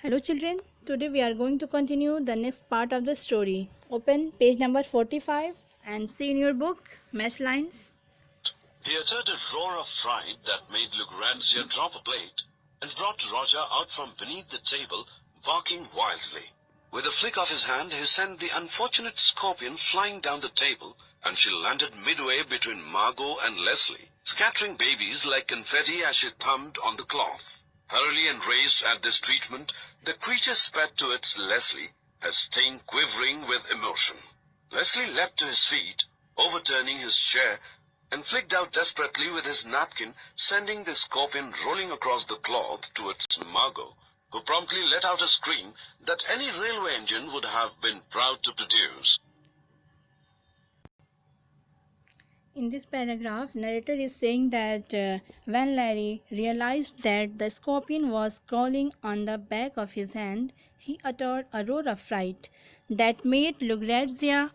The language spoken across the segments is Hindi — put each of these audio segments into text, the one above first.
Hello children, today we are going to continue the next part of the story. Open page number 45 and see in your book match lines. He uttered a roar of fright that made Lucrezia drop a plate and brought Roger out from beneath the table, barking wildly. With a flick of his hand, he sent the unfortunate scorpion flying down the table, and she landed midway between Margot and Leslie, scattering babies like confetti as she thumped on the cloth. Thoroughly enraged at this treatment, the creature sped towards Leslie, her sting quivering with emotion. Leslie leapt to his feet, overturning his chair, and flicked out desperately with his napkin, sending the scorpion rolling across the cloth towards Margot, who promptly let out a scream that any railway engine would have been proud to produce. In this paragraph, narrator is saying that when Larry realized that the scorpion was crawling on the back of his hand, he uttered a roar of fright that made Lucrezia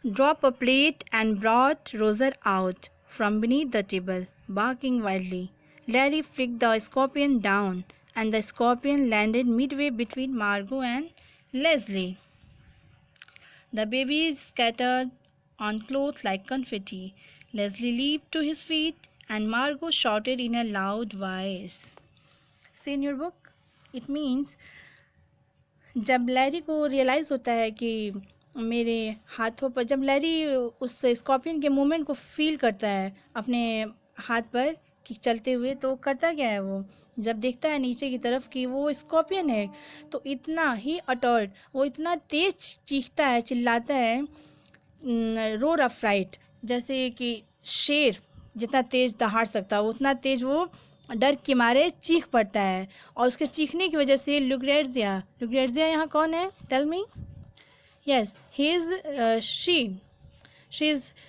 drop a plate and brought Roger out from beneath the table, barking wildly. Larry flicked the scorpion down, and the scorpion landed midway between Margot and Leslie. The babies scattered on clothes like confetti. Leslie leaped to his feet, and Margot shouted in a loud voice. See in your book? It means जब लैरी को रियलाइज़ होता है कि मेरे हाथों पर, जब लैरी उस स्कॉर्पियन के मूवमेंट को फील करता है अपने हाथ पर कि चलते हुए, तो करता क्या है, वो जब देखता है नीचे की तरफ कि वो स्कॉर्पियन है, तो इतना ही अटर्ड, वो इतना तेज चीखता है, चिल्लाता है, रोर ऑफ फ्राइट, जैसे कि शेर जितना तेज दहाड़ सकता है उतना तेज वो डर के मारे चीख पड़ता है। और उसके चीखने की वजह से लुग्रेट्जिया यहाँ कौन है, tell me? Yes, he is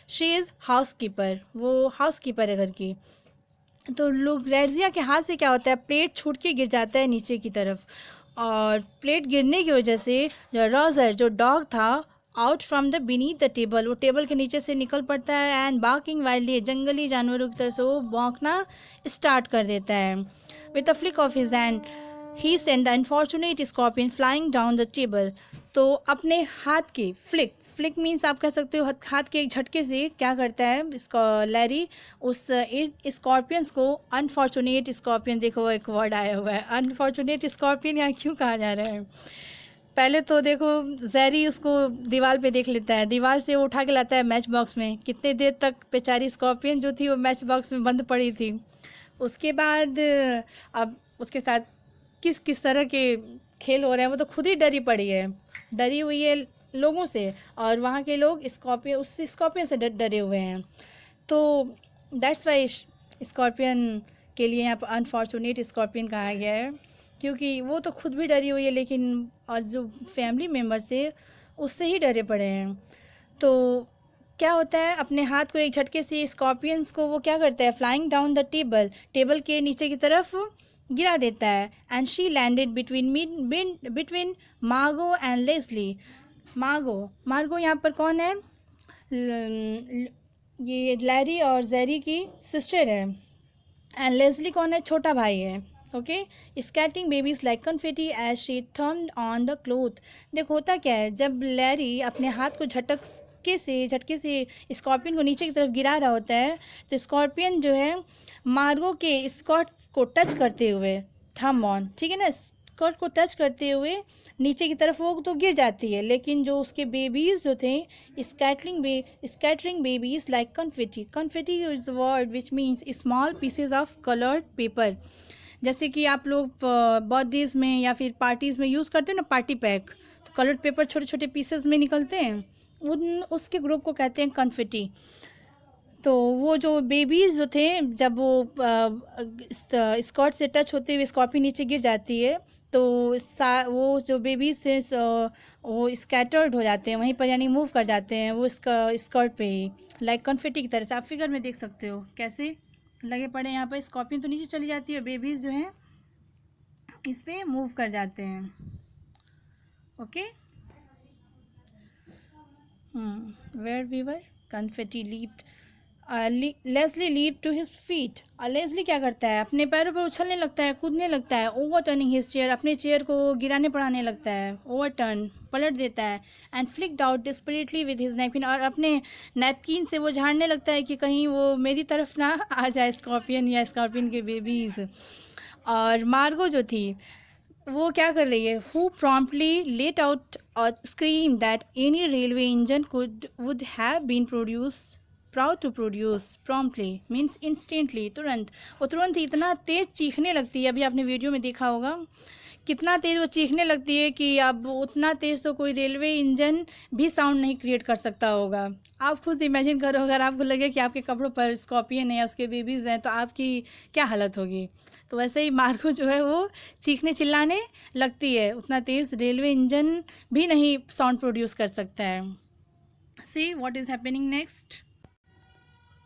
she is housekeeper, वो हाउस कीपर है घर की। तो लुग्रेट्जिया के हाथ से क्या होता है, प्लेट छूट के गिर जाता है नीचे की तरफ, और प्लेट गिरने की वजह से रोजर जो डॉग था out from the beneath the table, वो टेबल के नीचे से निकल पड़ता है, एंड बार्किंग वाइल्डली, जंगली जानवरों की तरह से वो भौंकना स्टार्ट कर देता है। With a flick of his hand he send the unfortunate scorpion flying down the table. तो अपने हाथ के फ्लिक मीन्स आप कह सकते हो हाथ के एक झटके से क्या करता है इसका लैरी, उस स्कॉर्पियंस को, अनफॉर्चुनेट स्कॉर्पियन, देखो एक वर्ड आया हुआ है अनफॉर्चुनेट स्कॉर्पियन, यहाँ क्यों कहा जा रहा है? पहले तो देखो जैरी उसको दीवार पे देख लेता है, दीवार से वो उठा के लाता है मैच बॉक्स में, कितने देर तक बेचारी स्कॉर्पियन जो थी वो मैच बॉक्स में बंद पड़ी थी। उसके बाद अब उसके साथ किस किस तरह के खेल हो रहे हैं, वो तो खुद ही डरी है, डरी हुई है लोगों से, और वहाँ के लोग उस स्कॉर्पियन से डरे हुए हैं। तो दैट्स वाई स्कॉर्पियन के लिए यहाँ पर अनफॉर्चुनेट स्कॉर्पियन कहा गया है, क्योंकि वो तो खुद भी डरी हुई है, लेकिन और जो फैमिली मेम्बर्स थे उससे ही डरे पड़े हैं। तो क्या होता है, अपने हाथ को एक झटके से स्कॉर्पियंस को वो क्या करता है, फ्लाइंग डाउन द टेबल के नीचे की तरफ गिरा देता है, एंड शी लैंडेड बिटवीन मार्गो एंड लेस्ली। मार्गो यहाँ पर कौन है, ये लैरी और जेरी की सिस्टर है, एंड लेस्ली कौन है, छोटा भाई है। Okay, scattering babies like confetti as she thumped on the cloth. देखो होता क्या है, जब लैरी अपने हाथ को झटके से स्कॉर्पियन को नीचे की तरफ गिरा रहा होता है, तो स्कॉर्पियन जो है मार्गो के स्कर्ट को टच करते हुए, थम ऑन, ठीक है ना, स्कर्ट को टच करते हुए नीचे की तरफ वो तो गिर जाती है, लेकिन जो उसके बेबीज़ जो थे, scattering babies like confetti is word which means small pieces of coloured paper. जैसे कि आप लोग बर्थडेज में या फिर पार्टीज़ में यूज़ करते हैं ना पार्टी पैक, तो कलर्ड पेपर छोटे छोटे पीसेज में निकलते हैं, उन उसके ग्रुप को कहते हैं कन्फेटी। तो वो जो बेबीज़ जो थे, जब वो स्कर्ट से टच होते हुए स्कॉर्पियन नीचे गिर जाती है, तो वो जो बेबीज़ थे वो स्कैटर्ड हो जाते हैं वहीं पर, यानी मूव कर जाते हैं वो स्कर्ट पे ही, लाइक कन्फेटी की तरह से। आप फिगर में देख सकते हो कैसे लगे पड़े यहाँ पर, स्कॉर्पियन तो नीचे चली जाती है, बेबीज़ जो हैं इस पे मूव कर जाते हैं। Okay, where we were, confetti leaped Leslie leap to his feet. और लेस्ली क्या करता है, अपने पैरों पर उछलने लगता है, कूदने लगता है। ओवर टर्निंग हिज चेयर, अपने चेयर को गिराने पड़ाने लगता है, ओवर टर्न पलट देता है। And flicked out desperately with his napkin, और अपने नैपकिन से वो झाड़ने लगता है कि कहीं वो मेरी तरफ ना आ जाए स्कॉर्पियन या स्कॉर्पियन के बेबीज़। और मार्गो जो थी वो क्या कर रही है, हु प्रॉम्प्टली लेट आउट और scream that any railway engine could would have been produce proud to produce promptly means instantly, तुरंत। वो तुरंत ही इतना तेज़ चीखने लगती है, अभी आपने वीडियो में देखा होगा कितना तेज़ वो चीखने लगती है कि अब उतना तेज़ तो कोई रेलवे इंजन भी साउंड नहीं क्रिएट कर सकता होगा। आप खुद इमेजिन करो, अगर आपको लगे कि आपके कपड़ों पर स्कॉर्पियन है या उसके बेबीज़ हैं तो आपकी क्या हालत होगी। तो वैसे ही मार्गो जो है वो चीखने चिल्लाने लगती है, उतना तेज़ रेलवे इंजन भी नहीं साउंड प्रोड्यूस कर सकता है। See what is happening next.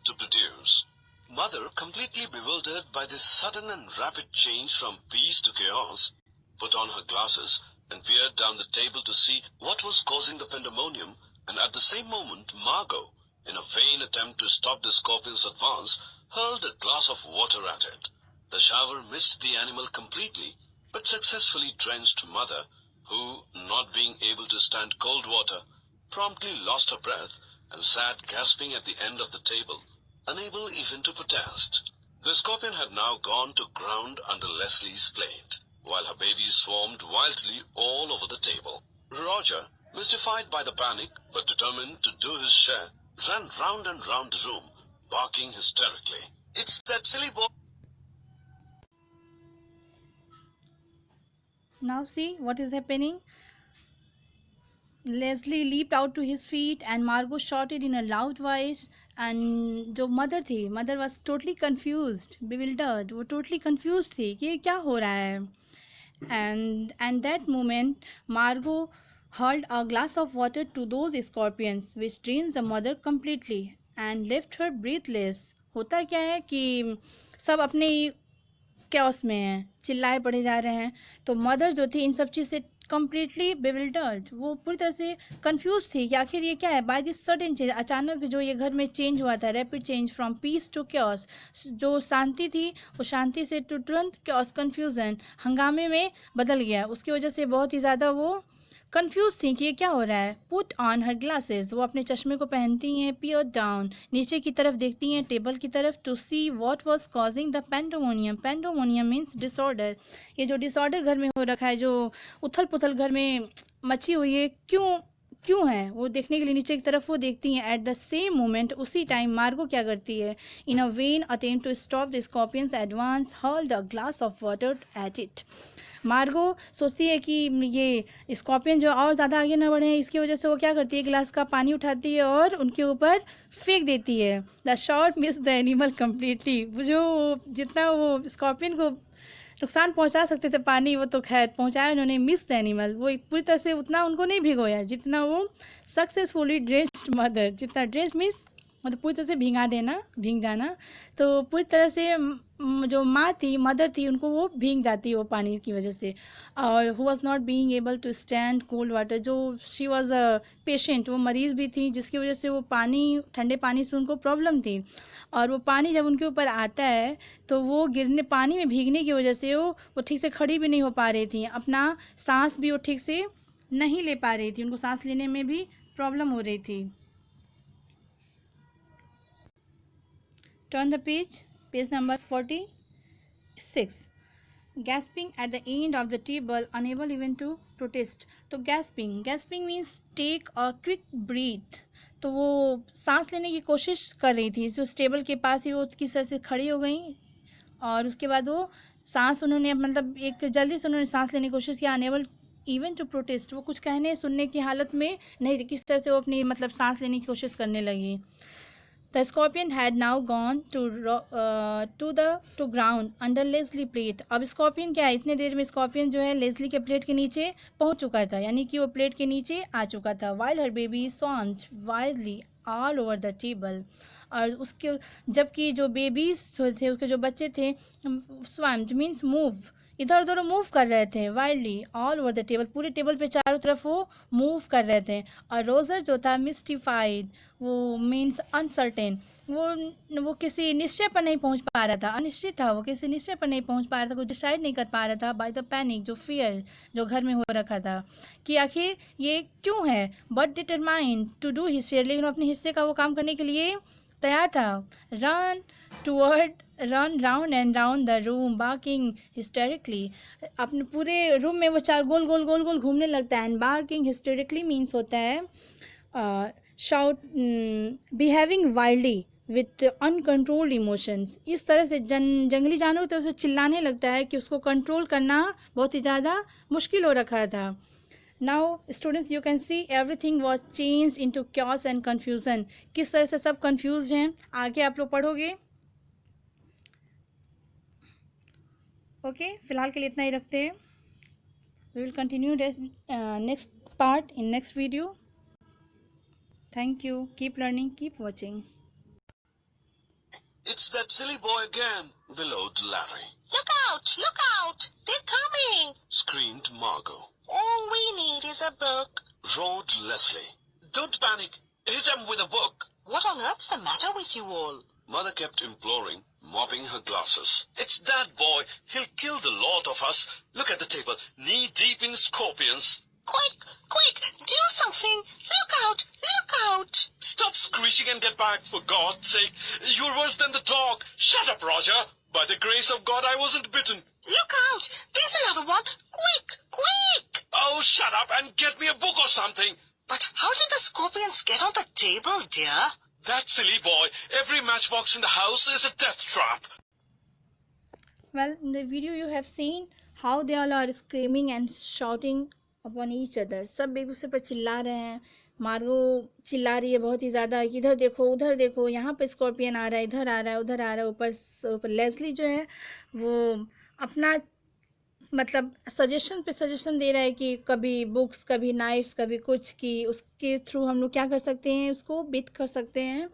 To produce. Mother, completely bewildered by this sudden and rapid change from peace to chaos, put on her glasses and peered down the table to see what was causing the pandemonium, and at the same moment, Margot, in a vain attempt to stop the scorpion's advance, hurled a glass of water at it. The shower missed the animal completely, but successfully drenched Mother, who, not being able to stand cold water, promptly lost her breath and sat gasping at the end of the table, unable even to protest. The scorpion had now gone to ground under Leslie's plate, while her babies swarmed wildly all over the table. Roger, mystified by the panic but determined to do his share, ran round and round the room, barking hysterically. "It's that silly boy!" Now see what is happening. Leslie leaped out to his feet and Margot shouted in a loud voice. And जो मदर थी, mother was totally confused, bewildered, वो टोटली कन्फ्यूज थी कि ये क्या हो रहा है। एंड दैट मोमेंट मार्गो hurled a glass of water to those scorpions which drains the mother completely and left her breathless. होता क्या है कि सब अपने कैओस में हैं, चिल्लाए पड़े जा रहे हैं। तो मदर जो थी इन सब चीज़ से कम्प्लीटली बेविल्डर्ड, वो पूरी तरह से कंफ्यूज थी कि आखिर ये क्या है। बाय दिस सडन चेंज, अचानक जो ये घर में चेंज हुआ था, rapid change from peace to chaos, जो शांति थी वो शांति से तुरंत क्योस, कन्फ्यूज़न, हंगामे में बदल गया। उसकी वजह से बहुत ही ज़्यादा वो कंफ्यूज थी कि ये क्या हो रहा है। पुट ऑन हर ग्लासेस, वो अपने चश्मे को पहनती हैं। पियर डाउन, नीचे की तरफ देखती हैं, टेबल की तरफ, to see what was causing the pandemonium. Pandemonium means disorder. ये जो डिसऑर्डर घर में हो रखा है, जो उथल पुथल घर में मची हुई है, क्यों है, वो देखने के लिए नीचे की तरफ वो देखती हैं। एट द सेम मोमेंट, उसी टाइम मार्गो क्या करती है, in a vain attempt to stop the scorpion's advance hurled a glass of water at it. Margo सोचती है कि ये स्कॉर्पियन जो और ज़्यादा आगे ना बढ़े, इसकी वजह से वो क्या करती है, गिलास का पानी उठाती है और उनके ऊपर फेंक देती है। The shot miss the animal completely, जो जितना वो स्कॉर्पियन को नुकसान पहुंचा सकते थे पानी, वो तो खैर पहुंचाया उन्होंने। मिस द एनिमल, वो पूरी तरह से उतना उनको नहीं भिगोया जितना वो सक्सेसफुली ड्रेस्ड मदर, जितना ड्रेस मीन्स मतलब पूरी तरह से भीग जाना। तो पूरी तरह से जो माँ थी, मदर थी, उनको वो भीग जाती है वो पानी की वजह से। और who was not being able to stand cold water, जो शी वॉज अ पेशेंट, वो मरीज़ भी थी, जिसकी वजह से वो ठंडे पानी से उनको प्रॉब्लम थी। और वो पानी जब उनके ऊपर आता है तो वो पानी में भीगने की वजह से वो ठीक से खड़ी भी नहीं हो पा रही थी, अपना सांस भी वो ठीक से नहीं ले पा रही थी, उनको सांस लेने में भी प्रॉब्लम हो रही थी। Turn the page number 46. Gasping at the end of the table, unable even to protest. तो gasping means take a quick breath. तो वो सांस लेने की कोशिश कर रही थी, जो टेबल के पास ही वो किस तरह से खड़ी हो गई और उसके बाद वो सांस उन्होंने मतलब एक जल्दी से उन्होंने सांस लेने की कोशिश किया। अनेबल इवन टू प्रोटेस्ट, वो कुछ कहने सुनने की हालत में नहीं थी, किस तरह से वो अपनी मतलब सांस लेने की कोशिश करने लगी। The scorpion had now gone to ground under Leslie plate. अब स्कॉर्पियन क्या है, इतने देर में स्कॉर्पियन जो है लेस्ली के प्लेट के नीचे पहुंच चुका था, यानी कि वो प्लेट के नीचे आ चुका था। While her baby swarmed wildly all over the table. और उसके जबकि जो बेबीज थे, उसके जो बच्चे थे, swarmed means move, इधर उधर मूव कर रहे थे wildly all over the table, पूरे टेबल पे चारों तरफ वो मूव कर रहे थे। और रोजर जो था मिस्टिफाइड, वो मीन्स अनसर्टेन, वो किसी निश्चय पर नहीं पहुंच पा रहा था, अनिश्चित था, वो किसी निश्चय पर नहीं पहुंच पा रहा था, कुछ डिसाइड नहीं कर पा रहा था बाय द पैनिक, जो फियर जो घर में हो रखा था कि आखिर ये क्यों है। But determined to do his share, लेकिन अपने हिस्से का वो काम करने के लिए तैयार था। Run toward run round and round the room barking हिस्टेरिकली, अपने पूरे रूम में वो चार गोल गोल गोल गोल घूमने लगता है। एंड बार्किंग हिस्टेरिकली मीन्स होता है shout, behaving wildly with uncontrolled emotions, इस तरह से जंगली जानवर तो उसे चिल्लाने लगता है कि उसको कंट्रोल करना बहुत ही ज़्यादा मुश्किल हो रखा था। Now students you can see everything was change into chaos and confusion, किस तरह से सब कन्फ्यूज हैं, आगे आप लोग पढ़ोगे। ओके, फिलहाल के लिए इतना ही रखते हैं। We will continue next part in next video. Thank you, keep learning, keep watching. It's that silly boy again, bellowed Larry. Look out! Look out! They're coming! Screamed Margot. All we need is a book. Roared Leslie. Don't panic. Hit him with a book. What on earth's the matter with you all? Mother kept imploring, mopping her glasses. It's that boy. He'll kill the lot of us. Look at the table, knee deep in scorpions. Quick! Quick! Do something! Look out! Look out! Stop screeching and get back, for God's sake. You're worse than the dog. Shut up, Roger. By the grace of God, I wasn't bitten. Look out! There's another one! Quick! Quick! Oh, shut up and get me a book or something. But how did the scorpions get on the table, dear? That silly boy. Every matchbox in the house is a death trap. Well, in the video you have seen how they all are screaming and shouting upon each other. सब एक दूसरे पर चिल्ला रहे हैं। मार्गो चिल्ला रही है बहुत ही ज़्यादा कि इधर देखो उधर देखो, यहाँ पे स्कॉर्पियन आ रहा है, इधर आ रहा है, उधर आ रहा है। ऊपर लेस्ली जो है वो अपना मतलब सजेशन पे सजेशन दे रहा है कि कभी बुक्स, कभी नाइफ्स, कभी कुछ, कि उसके थ्रू हम लोग क्या कर सकते हैं, उसको बीट कर सकते हैं,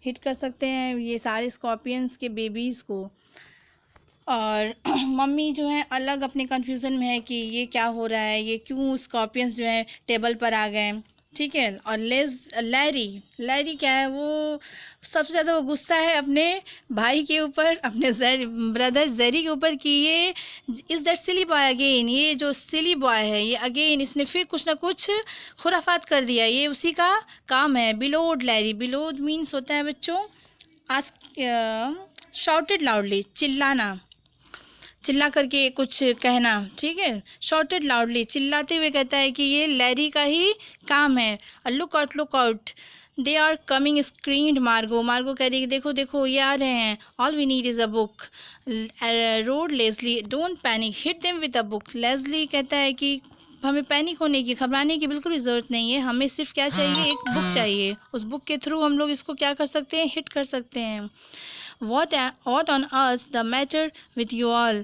हिट कर सकते हैं ये सारे स्कॉर्पियंस के बेबीज़ को। और मम्मी जो है अलग अपने कन्फ्यूज़न में है कि ये क्या हो रहा है, ये क्यों स्कॉर्पियंस जो है टेबल पर आ गए, ठीक है। और लैरी क्या है, वो सबसे ज़्यादा वो गुस्सा है अपने भाई के ऊपर, अपने ब्रदर जेरी के ऊपर कि ये is that silly boy again, ये जो सिली बॉय है ये अगेन इसने फिर कुछ ना कुछ खुराफात कर दिया, ये उसी का काम है। बिलोड लैरी, बिलोड मीन्स होता है बच्चों आस्क, शाउटेड लाउडली, चिल्लाना, चिल्ला करके कुछ कहना, ठीक है। शॉर्टेड लाउडली, चिल्लाते हुए कहता है कि ये लैरी का ही काम है। Look out, they are coming, screamed Margo, Margo कह रही है देखो देखो ये आ रहे हैं। All we need is a book, roared Leslie, don't panic, hit them with a book. Leslie कहता है कि हमें पैनिक होने की, घबराने की बिल्कुल ज़रूरत नहीं है, हमें सिर्फ क्या चाहिए, एक बुक चाहिए, उस बुक के थ्रू हम लोग इसको क्या कर सकते हैं, हिट कर सकते हैं। What on earth the matter with you all?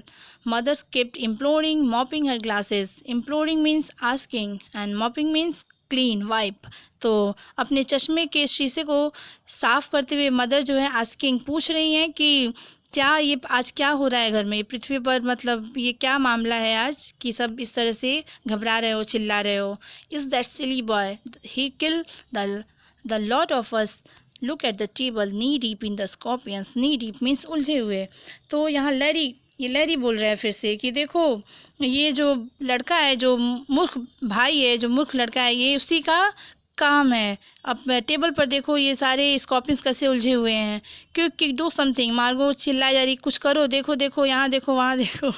Mother kept imploring, mopping her glasses. Imploring means asking and mopping means clean, wipe. तो अपने चश्मे के शीशे को साफ करते हुए मदर जो है आस्किंग, पूछ रही हैं कि क्या ये आज क्या हो रहा है घर में, पृथ्वी पर, मतलब ये क्या मामला है आज कि सब इस तरह से घबरा रहे हो, चिल्ला रहे हो। Is that silly boy? He killed the lot of us. Look at the table, knee deep in the scorpions, knee deep means उलझे हुए। तो यहाँ लैरी बोल रहा है फिर से कि देखो ये जो लड़का है, जो मूर्ख भाई है, जो मूर्ख लड़का है, ये उसी का काम है। अब टेबल पर देखो ये सारे स्कॉर्पियंस कैसे उलझे हुए हैं। क्योंकि डू समथिंग, मार्गो चिल्लाई जा रही, कुछ करो, देखो देखो यहाँ देखो वहाँ देखो।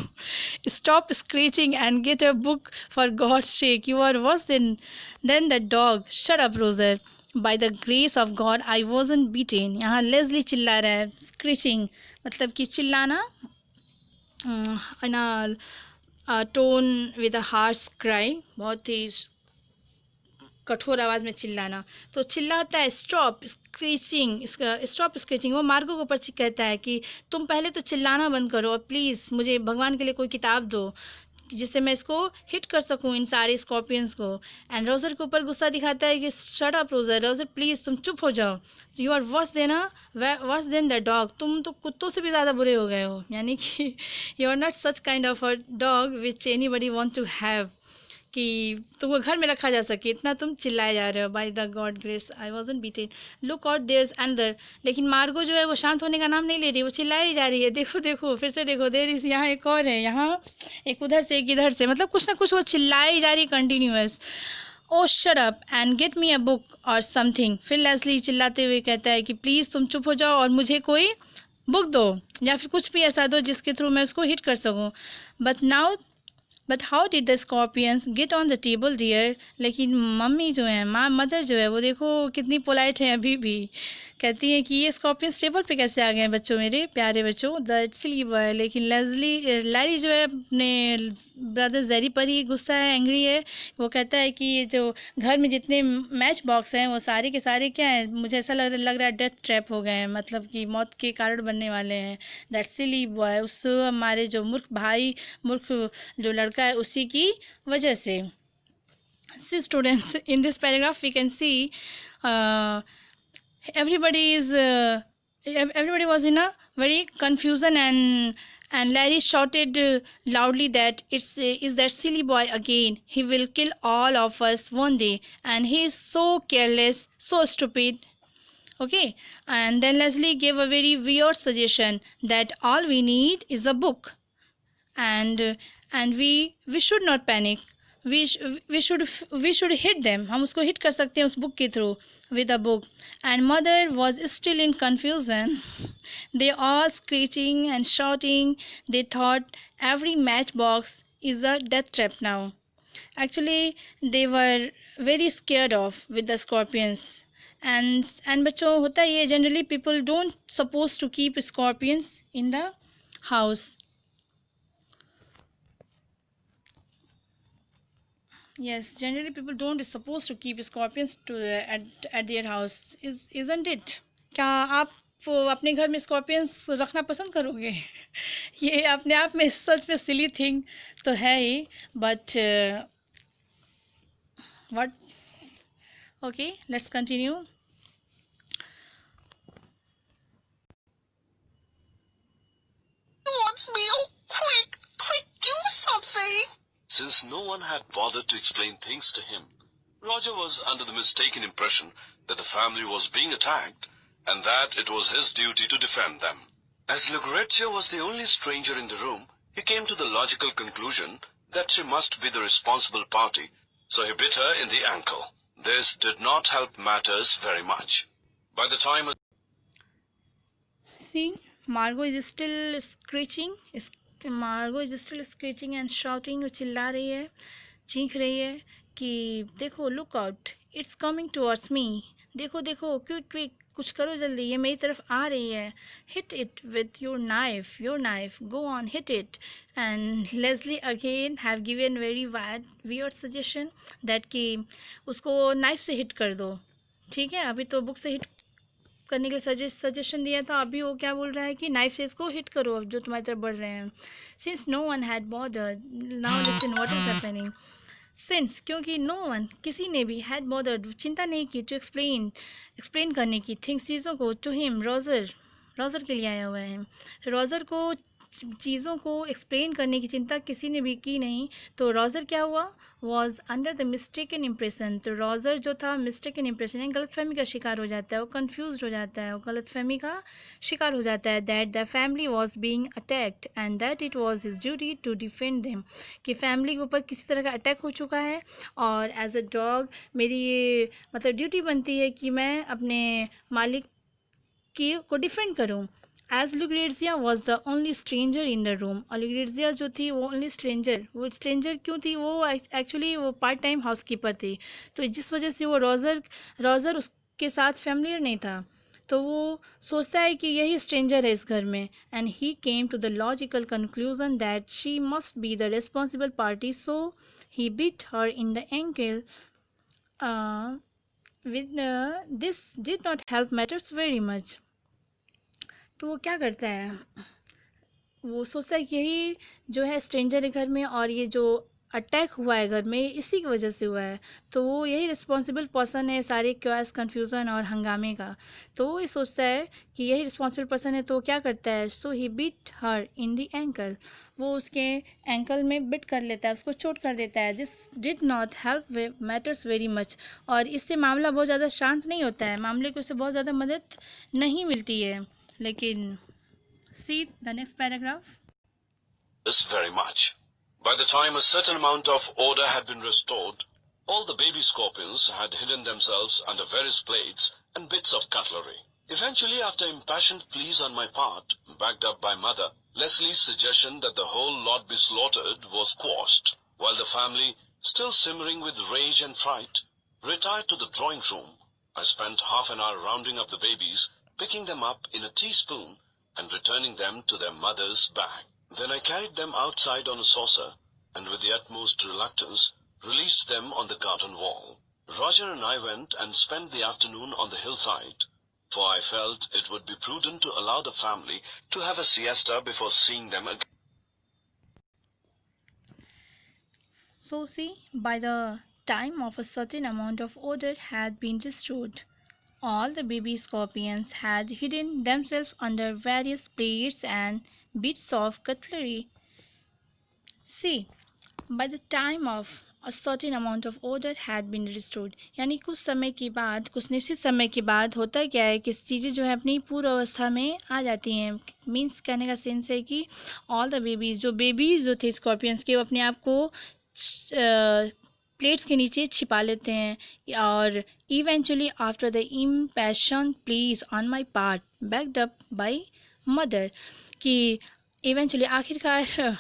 Stop screeching and get a book for God's sake, you are worse than the dog, shut up Roger, by the grace of God I wasn't bitten. यहाँ लेस्ली चिल्ला रहा है, स्क्रीचिंग मतलब कि चिल्लाना, tone with a harsh cry, बहुत ही कठोर आवाज़ में चिल्लाना। तो चिल्लाता है स्टॉप स्क्रीचिंग, वो मार्गो को ऊपर कहता है कि तुम पहले तो चिल्लाना बंद करो और प्लीज़ मुझे भगवान के लिए कोई किताब दो, कि जिससे मैं इसको हिट कर सकूं इन सारे स्कॉर्पियंस को। एंड रोजर के ऊपर गुस्सा दिखाता है कि shut up Roger, Roger please तुम चुप हो जाओ, you are worse than the dog, तुम तो कुत्तों से भी ज़्यादा बुरे हो गए हो, यानी कि you are not such kind of a dog which anybody want to have, कि तुमको घर में रखा जा सके, इतना तुम चिल्लाए जा रहे हो। By the God grace I wasn't beaten, look out there is अंदर। लेकिन मार्गो जो है वो शांत होने का नाम नहीं ले रही, वो चिल्लाई जा रही है, देखो देखो फिर से देखो, देर इज, यहाँ एक और है, यहाँ एक उधर से एक इधर से, मतलब कुछ ना कुछ वो चिल्लाई जा रही है continuous. Oh shut up and get me a book or something. फिर लेस्ली चिल्लाते हुए कहता है कि प्लीज़ तुम चुप हो जाओ और मुझे कोई बुक दो या फिर कुछ भी ऐसा दो जिसके थ्रू मैं उसको हिट कर सकूँ। But how did the scorpions get on the table dear. लेकिन मम्मी जो है, मदर जो है, वो देखो कितनी पोलाइट है अभी भी, कहती हैं कि ये स्कॉर्पियंस टेबल पे कैसे आ गए हैं बच्चों, मेरे प्यारे बच्चों, द सिली बॉय। लेकिन लैरी जो है अपने ब्रदर जेरी पर ही गुस्सा है, एंग्री है। वो कहता है कि ये जो घर में जितने मैच बॉक्स हैं वो सारे के सारे क्या हैं, मुझे ऐसा लग रहा है डेथ ट्रैप हो गए हैं, मतलब कि मौत के कारण बनने वाले हैं। दैट सिली बॉय, उस हमारे जो मूर्ख जो लड़का है उसी की वजह से। See students, in this paragraph we can see uh, everybody is everybody was in a very confusion, and Larry shouted loudly that is that silly boy again, he will kill all of us one day, and he is so careless, so stupid. Okay, and then Leslie gave a very weird suggestion that all we need is a book, and we should not panic, we should hit them, हम उसको hit कर सकते हैं उस book के through, with a book. And mother was still in confusion. They all screeching and shouting, they thought every matchbox is a death trap now. Actually they were very scared of with the scorpions. And बच्चों होता ही है, generally people don't supposed to keep scorpions in the house. Yes, generally people don't supposed to keep scorpions to at their house, isn't it? क्या आप अपने घर में स्कॉर्पियंस रखना पसंद करोगे? ये अपने आप में सच में सिली थिंग तो है ही, but what, okay let's continue. Wants me? Oh, quick, quick, do something. Since no one had bothered to explain things to him, Roger was under the mistaken impression that the family was being attacked and that it was his duty to defend them. As Lucrezia was the only stranger in the room, he came to the logical conclusion that she must be the responsible party, so he bit her in the ankle. This did not help matters very much. By the time See, Margot is still screeching. Margot is still screeching and shouting. वो चिल्ला रही है, चीख रही है कि देखो, look out, it's coming towards me, देखो देखो, क्विक क्विक, कुछ करो जल्दी, ये मेरी तरफ आ रही है. Hit it with your knife, go on, hit it. And Leslie again have given very weird suggestion that कि उसको नाइफ से हिट कर दो. ठीक है, अभी तो बुक से हिट करने के लिए सजेशन दिया था, अभी वो क्या बोल रहा है कि नाइफ से इसको हिट करो जो तुम्हारी तरफ बढ़ रहे हैं. Since no one had bothered, now listen what is happening. Since, क्योंकि नो वन, किसी ने भी, हैड बॉदर्ड, चिंता नहीं की, टू एक्सप्लेन करने की, थिंग्स, चीज़ों को, टू हिम, रोज़र के लिए आया हुआ है. रोज़र को चीज़ों को एक्सप्लेन करने की चिंता किसी ने भी की नहीं. तो रोज़र क्या हुआ, was under the mistaken impression. तो रोज़र जो था मिस्टेकन इम्प्रेशन यानी गलतफहमी का शिकार हो जाता है, वो कन्फ्यूज हो जाता है, वो गलतफहमी का शिकार हो जाता है. That the family was being attacked and that it was his duty to defend them. कि फैमिली के ऊपर किसी तरह का अटैक हो चुका है और एज अ डॉग मेरी ये मतलब ड्यूटी बनती है कि मैं अपने मालिक की को डिफेंड करूं. As Lucrezia was the only stranger in the room. और लुक्रेजिया जो थी वो ओनली स्ट्रेंजर, वो स्ट्रेंजर क्यों थी, वो एक्चुअली वो पार्ट टाइम हाउस कीपर थी. तो जिस वजह से वो रोज़र उसके साथ फैमिलियर नहीं था, तो वो सोचता है कि यही स्ट्रेंजर है इस घर में. And he came to the logical conclusion that she must be the responsible party, so he beat her in the ankle. This did not help matters very much. तो वो क्या करता है, वो सोचता है कि यही जो है स्ट्रेंजर है घर में, और ये जो अटैक हुआ है घर में इसी की वजह से हुआ है, तो वो यही रिस्पॉन्सिबल पर्सन है सारे क्योस कन्फ्यूज़न और हंगामे का। तो वो ये सोचता है कि यही रिस्पॉन्सिबल पर्सन है, तो वो क्या करता है, सो he beat her in the ankle, वो उसके एंकल में बिट कर लेता है, उसको चोट कर देता है। This did not help matters very much, और इससे मामला बहुत ज़्यादा शांत नहीं होता है, मामले को उससे बहुत ज़्यादा मदद नहीं मिलती है। लेकिन see the next paragraph. This very much. By the time a certain amount of order had been restored, all the baby scorpions had hidden themselves under various plates and bits of cutlery. Eventually, after impassioned pleas on my part, backed up by Mother, Leslie's suggestion that the whole lot be slaughtered was quashed, while the family, still simmering with rage and fright, retired to the drawing room. I spent half an hour rounding up the babies, picking them up in a teaspoon and returning them to their mother's bag. Then I carried them outside on a saucer and with the utmost reluctance released them on the garden wall. Roger and I went and spent the afternoon on the hillside, for I felt it would be prudent to allow the family to have a siesta before seeing them again. So see, by the time of a certain amount of order had been restored, all the baby scorpions had hidden themselves under various plates and bits of cutlery. See, by the time of a certain amount of order had been restored, यानी कुछ समय के बाद, कुछ निश्चित समय के बाद होता क्या है कि चीज़ें जो है अपनी पूर्व अवस्था में आ जाती हैं। मीन्स कहने का सेंस है कि ऑल द बेबीज़, जो बेबीज़ जो थे स्कॉर्पियंस के, वो अपने आप को प्लेट्स के नीचे छिपा लेते हैं, और eventually after the impassioned pleas on my part backed up by mother, कि इवेंचुअली आखिरकार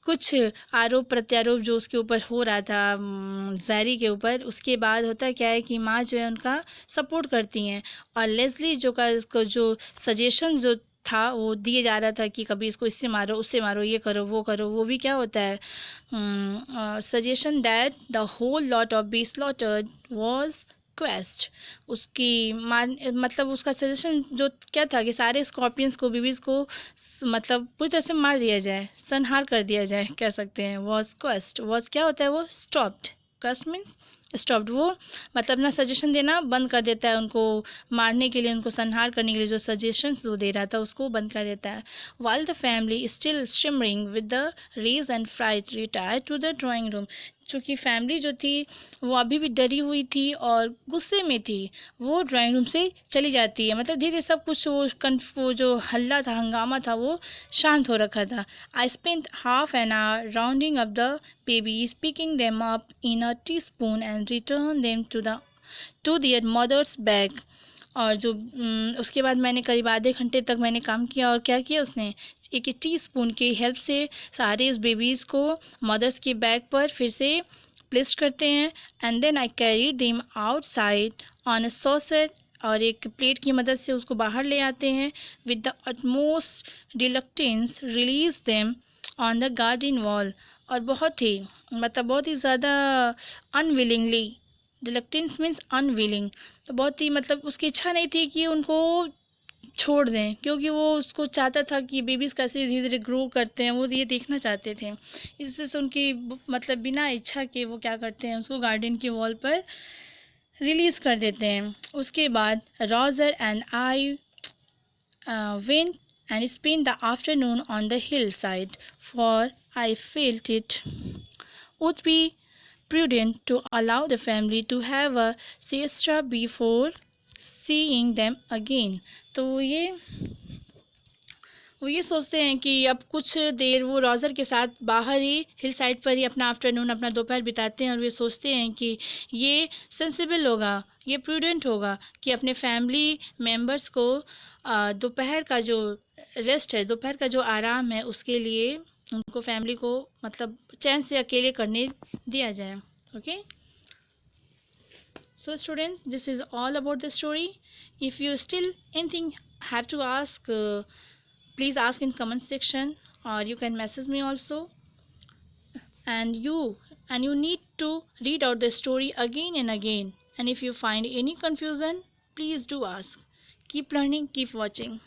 कुछ आरोप प्रत्यारोप जो उसके ऊपर हो रहा था जैरी के ऊपर, उसके बाद होता क्या है कि माँ जो है उनका सपोर्ट करती हैं, और लेस्ली जो सजेशन जो था वो दिए जा रहा था कि कभी इसको इससे मारो उससे मारो, ये करो वो करो, वो भी क्या होता है, suggestion that the whole lot of be slaughtered was quest, उसकी मतलब उसका सजेशन जो क्या था कि सारे स्कॉर्पियंस को, बेबीज़ को मतलब पूरी तरह से मार दिया जाए, संहार कर दिया जाए कह सकते हैं। वॉज क्वेस्ट, वॉज क्या होता है, वो स्टॉप्ड, क्वेस्ट मीन्स स्टॉप्ड, वो मतलब अपना सजेशन देना बंद कर देता है, उनको मारने के लिए, उनको संहार करने के लिए जो सजेशंस वो दे रहा था उसको बंद कर देता है। While the family still simmering with the rage and fright retire to the drawing room, चूँकि फैमिली जो थी वो अभी भी डरी हुई थी और गुस्से में थी, वो ड्राइंग रूम से चली जाती है। मतलब धीरे धीरे सब कुछ वो जो हल्ला था, हंगामा था, वो शांत हो रखा था। I spent half an hour rounding up the babies, picking them up in a teaspoon and return them to their mother's bag, और जो उसके बाद मैंने करीब आधे घंटे तक मैंने काम किया, और क्या किया उसने, एक टी स्पून की हेल्प से सारे उस बेबीज़ को मदर्स के बैग पर फिर से प्लेस करते हैं, and then I carried them outside on a saucer, और एक प्लेट की मदद से उसको बाहर ले आते हैं, with the utmost reluctance release them on the garden wall, और बहुत ही मतलब बहुत ही ज़्यादा अनविलिंगली, रिलक्टेंस मीन्स अनविलिंग, तो बहुत ही मतलब उसकी इच्छा नहीं थी कि उनको छोड़ दें, क्योंकि वो उसको चाहता था कि बेबीज़ कैसे धीरे धीरे ग्रो करते हैं, वो ये देखना चाहते थे। इस वजह से उनकी मतलब बिना इच्छा के वो क्या करते हैं, उसको गार्डन की वॉल पर रिलीज़ कर देते हैं। उसके बाद Roger and I went and spent the afternoon on the hillside, for I felt it would be prudent to allow the family to have a siesta before seeing them again. तो वो ये सोचते हैं कि अब कुछ देर वो रॉजर के साथ बाहर ही हिल साइड पर ही अपना आफ्टरनून, अपना दोपहर बिताते हैं, और वे सोचते हैं कि ये सेंसिबल होगा, ये प्रूडेंट होगा कि अपने फैमिली मेम्बर्स को दोपहर का जो रेस्ट है, दोपहर का जो आराम है, उसके लिए उनको फैमिली को मतलब चैन से अकेले करने दिया जाए। Okay, so students, this is all about the story. If you still anything have to ask, please ask in comment section, or you can message me also, and you need to read out the story again and again, and if you find any confusion, please do ask. Keep learning, keep watching.